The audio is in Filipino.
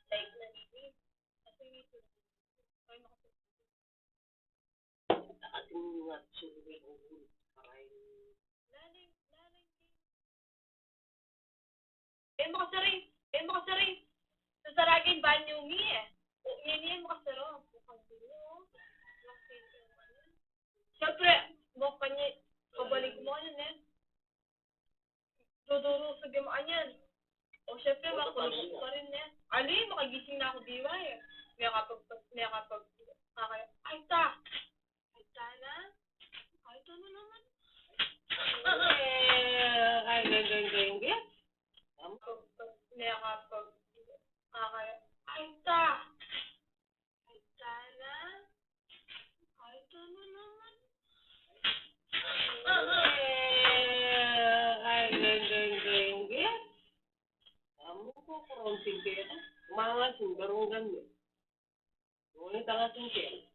Like, nanini. Kasi dito, ay nakatungat suri ko. Karay. Laling. Eh, makasari. Sasaragin banyo mi eh. O, yan makasaro. Bukang dilo. Siyempre, baka niya, pabalik mo yun eh. Duduro sa gamaan yan. O, siyempre, makulog ka rin eh. Ali, makagising na ako diwa eh. May kapag, ay ta! Ay ta na? Ay ta na naman. Ay, geng. May kapag, ay ta! Ay ta na? Ay ta na naman. Ay, geng. Kamu kok kurang singkir? Malas, garungan. Ngunit ang singkir.